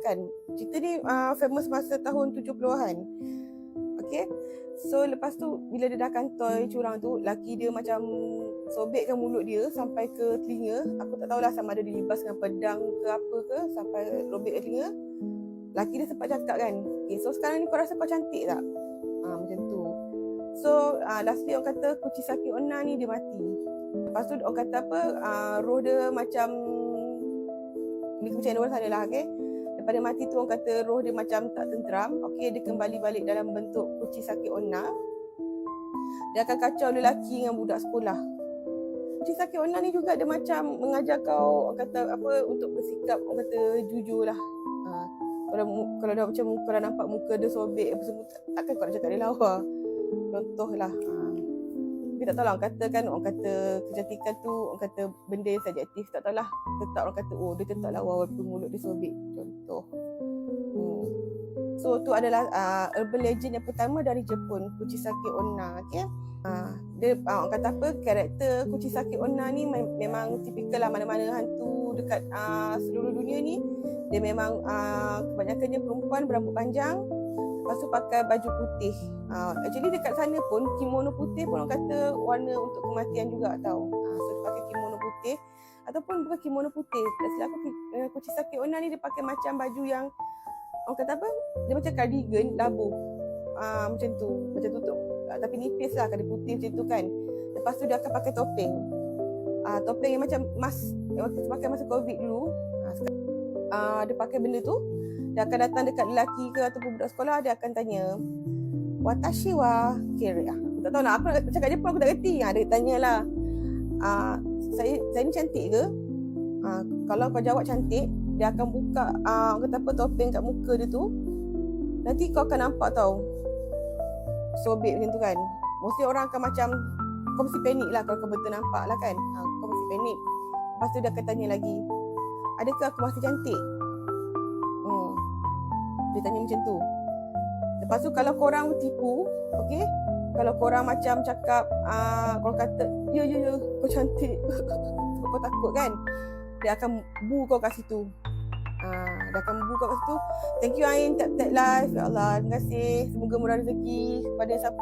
Kan cerita ni famous masa tahun 70-an. Okay, so lepas tu bila dia dah kantoi curang tu, laki dia macam sobekkan mulut dia sampai ke telinga. Aku tak tahulah sama ada dilibas dengan pedang ke apa ke sampai robek ke telinga. Laki dia sempat cakap kan, okay, so sekarang ni kau rasa kau cantik tak? Macam tu. So lastly orang kata Kuchisake Onna ni dia mati. Lepas tu orang kata apa, roh dia macam ni macam mana sana lah, okay. Lepas dia mati tu orang kata roh dia macam tak tenteram. Okay, dia kembali balik dalam bentuk Kuchisake Onna. Dia akan kacau lelaki dengan budak sekolah. Kuchisake Onna ni juga dia macam mengajar kau, orang kata apa, untuk bersikap, orang kata jujur lah. Kalau dah macam kau dah nampak muka dia sobek apa semua, takkan kau nak cakap dia lawa. Contoh lah. Tapi tak tahulah, orang kata kecantikan tu, orang kata benda yang subjektif, tak tahulah. Tetap orang kata, oh dia tetap lawa walaupun mulut dia sobek. Contoh. So tu adalah urban legend yang pertama dari Jepun, Kuchisake Onna. Okay? Dia orang kata apa, karakter Kuchisake Onna ni memang tipikal lah mana-mana hantu dekat seluruh dunia ni. Dia memang kebanyakannya perempuan berambut panjang, lepas tu pakai baju putih. Actually dekat sana pun kimono putih pun orang kata warna untuk kematian juga tau. So dia pakai kimono putih ataupun bukan kimono putih. Tak silap aku, Kuchisake Onna ni dia pakai macam baju yang orang kata apa, dia macam cardigan labuh. Macam tu, macam tutup tapi nipis lah, kada putih macam tu kan. Lepas tu dia akan pakai topeng. Topeng yang macam mask yang kita pakai masa Covid dulu. Dia pakai benda tu, dia akan datang dekat lelaki ke ataupun budak sekolah, dia akan tanya, watashi wa kere. Aku tak tahu nak, aku nak cakap Jepun aku tak kerti. Dia tanya lah, saya ni cantik ke? Kalau kau jawab cantik, dia akan buka orang kata apa, topeng kat muka dia tu. Nanti kau akan nampak tau sobek macam tu kan. Mesti orang akan macam, kau mesti panik lah kalau kau betul nampak lah kan. Kau mesti panik. Lepas tu dia akan tanya lagi, adakah aku masih cantik? Dia tanya macam tu. Lepas tu kalau korang tipu, okay, kalau korang macam cakap, korang kata, ya, kau cantik, kau takut kan, dia akan bu kau kat situ. Dia akan bu kau kat situ. Thank you Ain, tap live. Ya Allah, terima kasih. Semoga murah rezeki kepada siapa